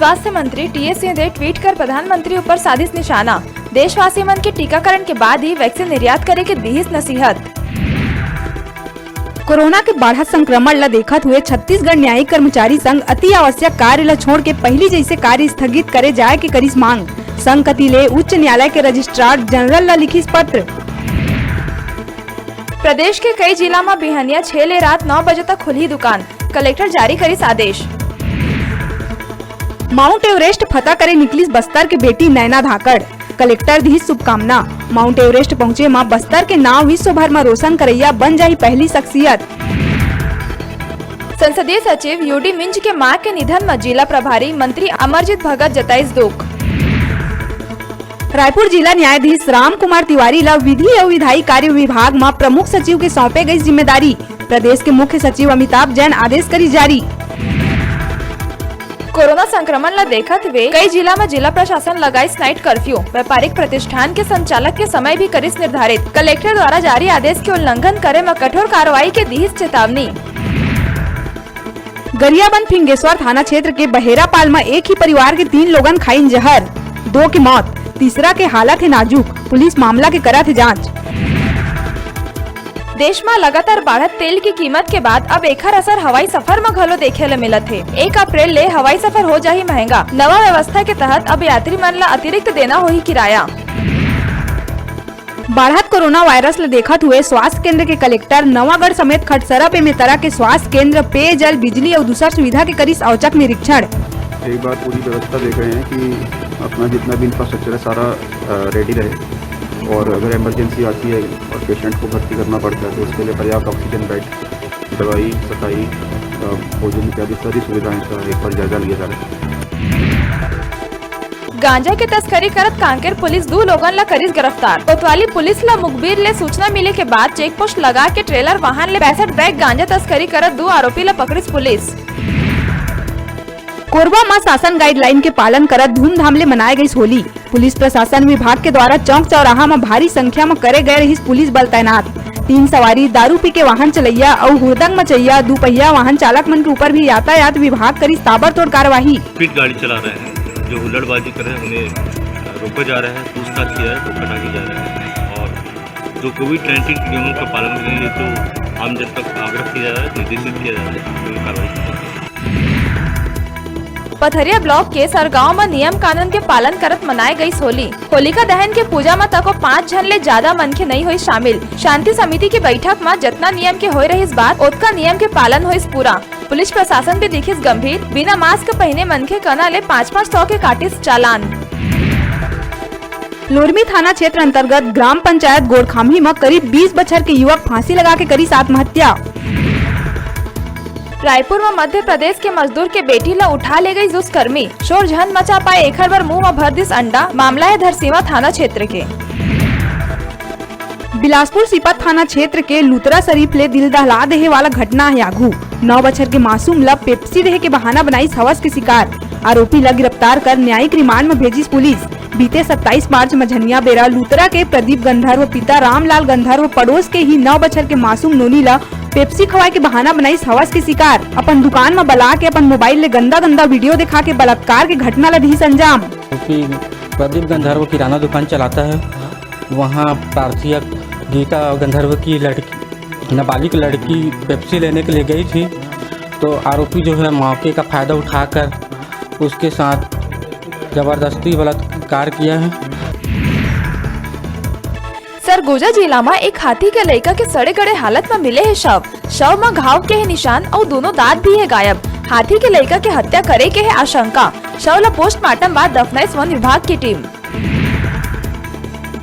स्वास्थ्य मंत्री TS Singhdeo tweet कर प्रधानमंत्री ऊपर साधिस निशाना। देशवासी मन के टीकाकरण के बाद ही वैक्सीन निर्यात करे के दीहिस नसीहत। कोरोना के बढ़त संक्रमण ला देखत हुए छत्तीसगढ़ न्यायिक कर्मचारी संघ अति आवश्यक कार्य ला छोड़ के पहली जैसे कार्य स्थगित करे जाए के करिस मांग। संघ कतिले उच्च न्यायालय के रजिस्ट्रार जनरल ला लिखिस पत्र। प्रदेश के कई जिला में बिहनिया 6 ले रात 9 बजे तक खुली दुकान। कलेक्टर जारी करिस आदेश। माउंट एवरेस्ट फतह करे निकलिस बस्तर के बेटी नैना धाकड़। कलेक्टर दी शुभकामना। माउंट एवरेस्ट पहुँचे मां बस्तर के नाम विश्व भर में रोशन करैया बन जाई पहली शख्सियत। संसदीय सचिव यूडी मिंज के मां के निधन में जिला प्रभारी मंत्री अमरजीत भगत जताइस दुख। रायपुर जिला न्यायाधीश राम कुमार तिवारी ला विधि एवं विधायी कार्य विभाग में प्रमुख सचिव के सौंपे गई जिम्मेदारी। प्रदेश के मुख्य सचिव अमिताभ जैन आदेश करी जारी। कोरोना संक्रमण ला देखत हुए कई जिला में जिला प्रशासन लगाइस नाइट कर्फ्यू। व्यापारिक प्रतिष्ठान के संचालक के समय भी करिस निर्धारित। कलेक्टर द्वारा जारी आदेश के उल्लंघन करे में कठोर कार्रवाई के दीहिस चेतावनी। गरियाबंद फिंगेश्वर थाना क्षेत्र के बहेरापाल में एक ही परिवार के 3 लोगन खाइन जहर। 2 की मौत, तीसरा के हालत है नाजुक। पुलिस मामला के करत है जांच। देश में लगातार बढ़त तेल की कीमत के बाद अब एकर असर हवाई सफर में घलो देखे ले मिलत है। 1 अप्रैल ले हवाई सफर हो जाही महंगा। नवा व्यवस्था के तहत अब यात्री मन ला अतिरिक्त देना होही किराया। बढ़त कोरोना वायरस ले देखत हुए स्वास्थ्य केंद्र के कलेक्टर नवागढ़ समेत खटसरा बेमेतरा के स्वास्थ्य केंद्र पेयजल बिजली और दूसरा सुविधा के करिस औचक निरीक्षण। एक बार पूरी व्यवस्था देख रहे हैं कि अपना जितना भी इंफ्रास्ट्रक्चर है सारा रेडी रहे, और अगर इमरजेंसी आती है और पेशेंट को भर्ती करना पड़ता है तो उसके लिए पर्याप्त ऑक्सीजन बेड, दवाई, सफाई, भोजन इत्यादि सारी सुविधाएं का एक बार जायजा लिया जा रहा है। गांजा के तस्करी करत कांकेर पुलिस 2 लोगन ला करिस गिरफ्तार। कोतवाली पुलिस ला मुखबिर ले सूचना मिले के बाद चेक पोस्ट लगा के ट्रेलर वाहन ले 65 बैग गांजा तस्करी करत 2 आरोपी ला पकड़िस पुलिस। कोरबा में शासन गाइडलाइन के पालन करत धूमधाम ले मनाए गई होली। पुलिस प्रशासन विभाग के द्वारा चौक चौराहा में भारी संख्या में करे गए रही पुलिस बल तैनात। 3 सवारी दारू पी के वाहन चलैया और हुड़दंग मचैया 2 पहिया वाहन चालक मन के ऊपर भी यातायात विभाग करी ताबड़तोड़ कार्रवाई। स्पीड गाड़ी चला रहे हैं, जो हुल्लड़बाजी कर रहे हैं उन्हें रोका जा रहा है, पूछताछ किया है तो पकड़ा की जा रहा है, और जो कोविड-19 नियमों का पालन करने के लिए तो आम जन तक आग्रह किया जा रहा है, निर्देशित किया जा रहा है, कार्रवाई की जाएगी। पथरिया ब्लॉक के सरगांव में नियम कानून के पालन करत मनाए गई होली। होलिका दहन के पूजा में तको 5 जन ले ज्यादा मनखे नहीं हुई शामिल। शांति समिति की बैठक में जितना नियम के हो रही बात उतना नियम के पालन हुई पूरा। पुलिस प्रशासन भी दिखिस गंभीर। बिना मास्क पहने मनखे कना ले 500 के काटिस चालान। लोरमी थाना क्षेत्र अंतर्गत ग्राम पंचायत गोड़खामी में करीब 20 बछर के युवक फांसी लगा के करी आत्महत्या। रायपुर में मध्य प्रदेश के मजदूर के बेटी ला उठा ले गई दुष्कर्मी। शोर झन मचा पाए एक बार मुंह में भर दिस अंडा। मामला है धरसीवा थाना क्षेत्र के। बिलासपुर सिपत थाना क्षेत्र के लुतरा शरीफ ले दिल दहला देहे वाला घटना है आगू। 9 बछर के मासूम ला पेप्सी देहे के बहाना बनाई हवस के शिकार। आरोपी ला गिरफ्तार कर न्यायिक रिमांड में भेजी पुलिस। बीते 27 मार्च मझनिया बेरा लुतरा के प्रदीप गंधर्व पिता रामलाल गंधर्व पड़ोस के ही 9 बछर के मासूम नोनी ला पेप्सी खवाए के बहाना बनाई हवस के शिकार। अपन दुकान में बला के अपन मोबाइल ले गंदा गंदा वीडियो दिखा के बलात्कार के घटना ला दी अंजाम। प्रदीप गंधर्व किराना दुकान चलाता है, वहाँ प्रार्थी गीता गंधर्व की लड़की, नाबालिग लड़की पेप्सी लेने के लिए गई थी, तो आरोपी जो है मौके का फायदा उठाकर उसके साथ जबरदस्ती बलात्कार किया है। सरगोजा जिला में एक हाथी के लड़का के सड़े गड़े हालत में मिले है शव में घाव के है निशान और दोनों दांत भी है गायब। हाथी के लड़का के हत्या करे के है आशंका। शव ला पोस्टमार्टम बाद दफनाइस वन विभाग की टीम।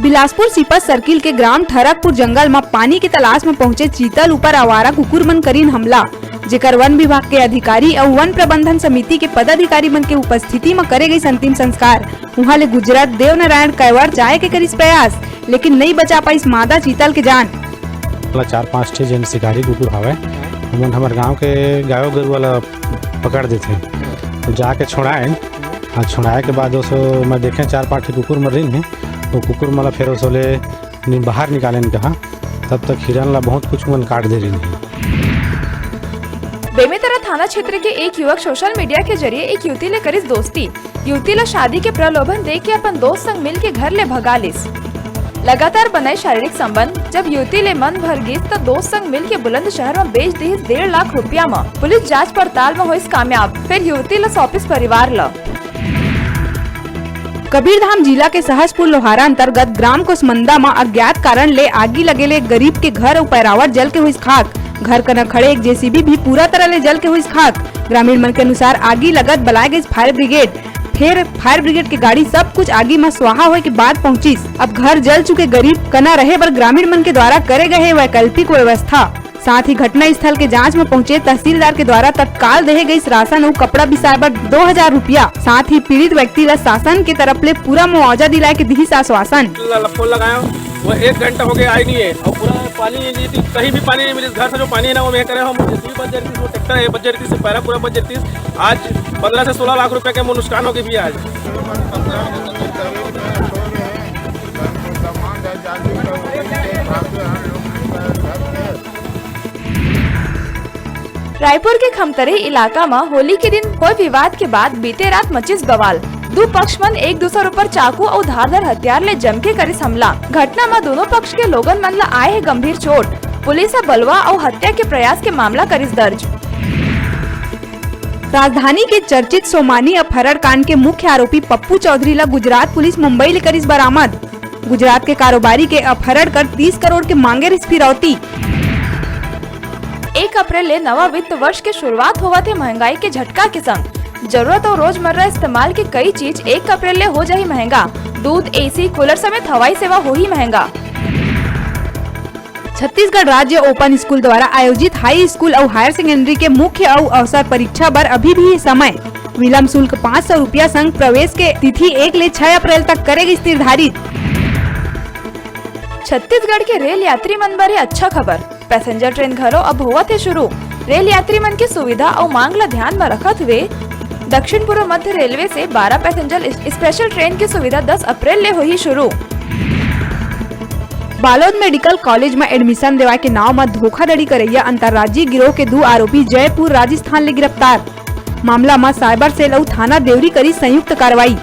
बिलासपुर सिपत सर्किल के ग्राम ठरकपुर जंगल में पानी की तलाश में पहुंचे चीतल ऊपर आवारा कुकुर मन करीन हमला, जेकर वन विभाग के अधिकारी और वन प्रबंधन समिति के पदाधिकारी मन के उपस्थिति में करे गई अंतिम संस्कार। वहाँ ले गुजरात देव नारायण कैवर जाए के करीस प्रयास, लेकिन नहीं बचा पाई मादा चीतल के जान। 4-5 ठे जन शिकारी कुकुर हवे, हमन हमारे गांव के गायो गरु वाला पकड़ देते तो जाके छोड़ाए। छोड़ाए के बाद मैं देखे 4-5 ठे कुकुर मर रही है, तो कुकुर मला फिर उसले बाहर निकाले कहा, तब तक हिरन ला बहुत कुछ मन काट दे रही है। बेमेतरा थाना क्षेत्र के एक युवक सोशल मीडिया के जरिए एक युवती ले करिस दोस्ती। युवती ला शादी के प्रलोभन दे के अपन दोस्त संग मिल के घर ले भगालिस। लगातार बनाए शारीरिक संबंध जब युवती ले मन भर गिस तो दोस्त संग मिल के बुलंदशहर में बेच दी 1.5 लाख रुपया में। पुलिस जांच पड़ताल में होइस कामयाब, फिर युवती ला सौंपिस परिवार ला। कबीरधाम जिला के सहजपुर लोहारा अंतर्गत ग्राम कोसमंदा में अज्ञात कारण ले आगी लगेले गरीब के घर और पैरावट जल के हुई खाक। घर कन खड़े एक जेसीबी भी पूरा तरह ले जल के हुई खाक। ग्रामीण मन के अनुसार आगी लगत बुलाए गई फायर ब्रिगेड, फिर फायर ब्रिगेड की गाड़ी सब कुछ आगी में स्वाहा होए के बाद पहुंची। अब घर जल चुके गरीब कना रहे पर ग्रामीण मन के द्वारा करे गए वैकल्पिक व्यवस्था। साथ ही घटना स्थल के जांच में पहुंचे तहसीलदार के द्वारा तत्काल देहे गई राशन और कपड़ा बिसाए पर 2000 रुपया। साथ ही पीड़ित व्यक्ति ला शासन की तरफ ले पूरा मुआवजा दिलाए के दी आश्वासन। फोन लगाया वो 1 घंटा हो गया आई नहीं है और पूरा पानी कहीं भी पानी नहीं मिले। घर से जो पानी है ना वो मैं करे हम बजट वो ट्रैक्टर है बजट से पैरा पूरा बजट आज 15 से 16 लाख रुपए के नुकसान हो गए भी आज। रायपुर के खमतरी इलाका में होली के दिन हुए विवाद के बाद बीते रात मचिस बवाल। दो पक्ष मन एक दूसरे ऊपर चाकू और धारदार हथियार ले जम के करिस हमला। घटना में दोनों पक्ष के लोगन मन ला आए है गंभीर चोट। पुलिस बलवा और हत्या के प्रयास के मामला करिस दर्ज। राजधानी के चर्चित सोमानी अपहरण कांड के मुख्य आरोपी पप्पू चौधरी ला गुजरात पुलिस मुंबई ले करिस बरामद। गुजरात के कारोबारी के अपहरण कर 30 करोड़ के मांगे रिस फिरौती। 1 अप्रैल ले नवा वित्त वर्ष के शुरुआत हुआ थे महंगाई के झटका के संग। जरूरत और रोजमर्रा इस्तेमाल के कई चीज 1 अप्रैल ले हो जाही महंगा। दूध, एसी, कूलर समेत हवाई सेवा हो ही महंगा। छत्तीसगढ़ राज्य ओपन स्कूल द्वारा आयोजित हाई स्कूल और हायर सेकेंडरी के मुख्य और अवसर परीक्षा पर अभी भी समय विलम्ब शुल्क 500 रुपया संग प्रवेश के तिथि 1 ले 6 अप्रैल तक करेगी निर्धारित। छत्तीसगढ़ के रेल यात्री मन बारे अच्छा खबर। पैसेंजर ट्रेन घरों अब हुआ थे शुरू। रेल यात्री मन की सुविधा और मांग ला ध्यान में रखत हुए दक्षिण पूर्व मध्य रेलवे से 12 पैसेंजर स्पेशल ट्रेन की सुविधा 10 अप्रैल ले हुई शुरू। बालोद मेडिकल कॉलेज में एडमिशन देवा के नाव में धोखाधड़ी करैया अंतर्राज्यीय गिरोह के 2 आरोपी जयपुर राजस्थान ले गिरफ्तार। मामला में साइबर सेल और थाना देवरी करी संयुक्त कार्रवाई।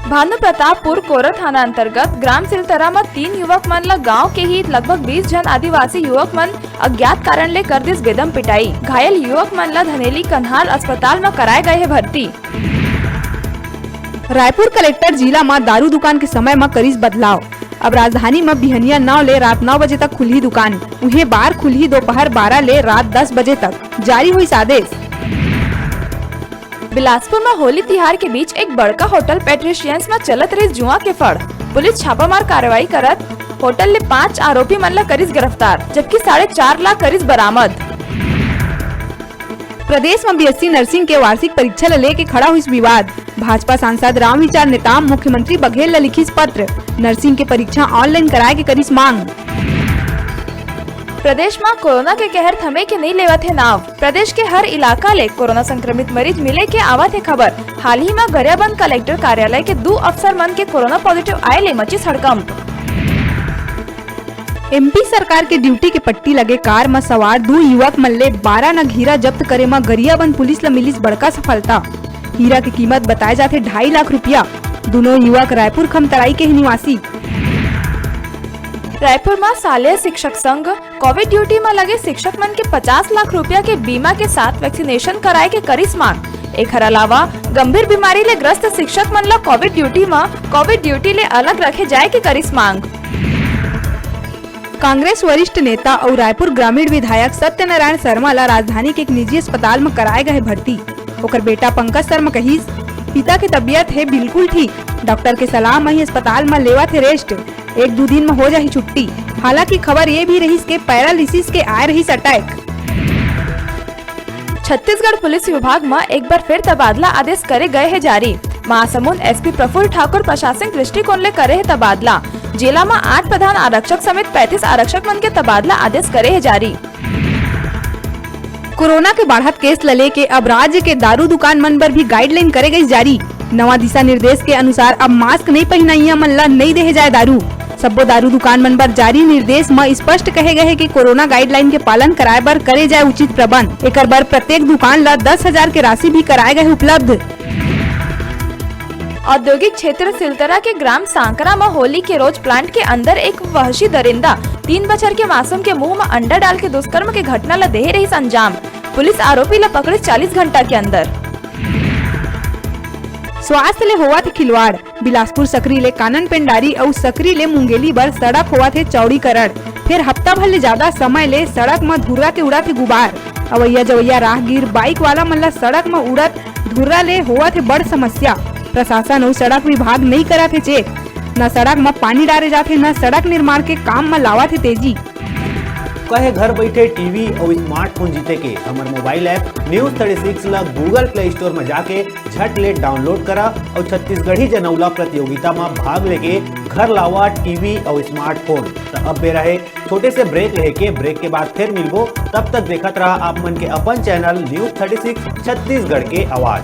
भानु प्रतापपुर कोरा थाना अंतर्गत ग्राम सिलतरा में 3 युवक मन ला गाँव के ही लगभग 20 जन आदिवासी युवक मन अज्ञात कारण ले कर दिस बेदम पिटाई। घायल युवक मन ला धनेली कन्हार अस्पताल में कराए गए है भर्ती। रायपुर कलेक्टर जिला में दारू दुकान के समय में करीस बदलाव। अब राजधानी में बिहनिया 9 ले रात 9 बजे तक खुली दुकान, उन्हें बार खुली दोपहर 12 ले रात 10 बजे तक। जारी हुई आदेश। बिलासपुर में होली तिहार के बीच एक बड़का होटल पेट्रिशियंस में चलत रही जुआ के फड़। पुलिस छापामार कार्रवाई करत होटल ले 5 आरोपी मन ला करिस गिरफ्तार, जबकि 4.5 लाख करिस बरामद। प्रदेश में बीएससी नर्सिंग के वार्षिक परीक्षा ले लेके खड़ा हुई विवाद। भाजपा सांसद रामविचार नेताम मुख्यमंत्री बघेल ला लिखिस पत्र, नर्सिंग के परीक्षा ऑनलाइन कराए के करिस मांग। प्रदेश में कोरोना के कहर थमे के नहीं लेवत है नाव। प्रदेश के हर इलाका ले कोरोना संक्रमित मरीज मिले के आवत है खबर। हाल ही में गरियाबंद कलेक्टर कार्यालय के 2 अफसर मन के कोरोना पॉजिटिव आए ले मची हड़कंप। एमपी सरकार के ड्यूटी के पट्टी लगे कार में सवार 2 युवक मन ले 12 नग हीरा जब्त करे में गरियाबंद पुलिस ला मिलिस बड़का सफलता। हीरा की कीमत बताए जाते 2.5 लाख रुपया। दोनों युवक रायपुर खमतराई के निवासी। रायपुर में शालेय शिक्षक संघ कोविड ड्यूटी में लगे शिक्षक मन के 50 लाख रुपया के बीमा के साथ वैक्सीनेशन कराए के करिस मांग। एकर अलावा गंभीर बीमारी ले ग्रस्त शिक्षक मन ला कोविड ड्यूटी ले अलग रखे जाए के करिस मांग। कांग्रेस वरिष्ठ नेता और रायपुर ग्रामीण विधायक सत्यनारायण शर्मा ला राजधानी के एक निजी अस्पताल में कराए गए भर्ती। ओकर बेटा पंकज शर्मा कहिस, पिता की तबीयत है बिल्कुल ठीक, डॉक्टर के सलाह में ही अस्पताल में लेवा थे रेस्ट, 1-2 दिन में हो जाही छुट्टी। हालांकि खबर ये भी रही के पैरालिसिस के आए रही अटैक। छत्तीसगढ़ पुलिस विभाग में एक बार फिर तबादला आदेश करे गए है जारी। महासमुंद एसपी प्रफुल्ल ठाकुर प्रशासनिक दृष्टिकोण ले करे है तबादला। जिला में 8 प्रधान आरक्षक समेत 35 आरक्षक मन के तबादला आदेश करे है जारी। कोरोना के बढ़त केस लले के अब राज्य के दारू दुकान मन पर भी गाइडलाइन करे गई जारी। नवा दिशा निर्देश के अनुसार अब मास्क नहीं पहनाइया मन ला नहीं देहे जाए दारू। सब्बो दारू दुकान मन बर जारी निर्देश में स्पष्ट कहे गए है कि कोरोना गाइडलाइन के पालन कराए बर करे जाए उचित प्रबंध। एकर बर प्रत्येक दुकान ला 10,000 के राशि भी कराए गए उपलब्ध। औद्योगिक क्षेत्र सिलतरा के ग्राम सांकरा में होली के रोज प्लांट के अंदर एक वहशी दरिंदा 3 बछर के मासूम के मुंह में अंडा डाल के दुष्कर्म के घटना ला दे रही अंजाम। पुलिस आरोपी ला पकड़े 40 घंटा के अंदर। स्वास्थ्य ले होवा थे खिलवाड़। बिलासपुर सकरी ले कानन पेंडारी और सकरी ले मुंगेली बर सड़क होवा थे चौड़ीकरण। फिर हफ्ता भर ले ज्यादा समय ले सड़क में धुर्रा के उड़ा थे गुबार। अवैया जवैया राहगीर बाइक वाला मन ला सड़क में उड़त धुर्रा ले होवा थे बड़ समस्या। प्रशासन और सड़क विभाग नहीं करा थे चेक। न सड़क में पानी डाले जाते न सड़क निर्माण के काम में लावा थे तेजी। कहे घर बैठे टीवी और स्मार्टफोन जीते के हमार मोबाइल ऐप न्यूज 36 ला गूगल प्ले स्टोर में जाके झट ले डाउनलोड करा और छत्तीसगढ़ी जनौला प्रतियोगिता में भाग लेके घर लावा टीवी और स्मार्टफोन। तो अब बेरा है छोटे से ब्रेक लेके, ब्रेक के बाद फिर मिलबो। तब तक देखत रहा आप मन के अपन चैनल न्यूज 36 छत्तीसगढ़ के आवाज।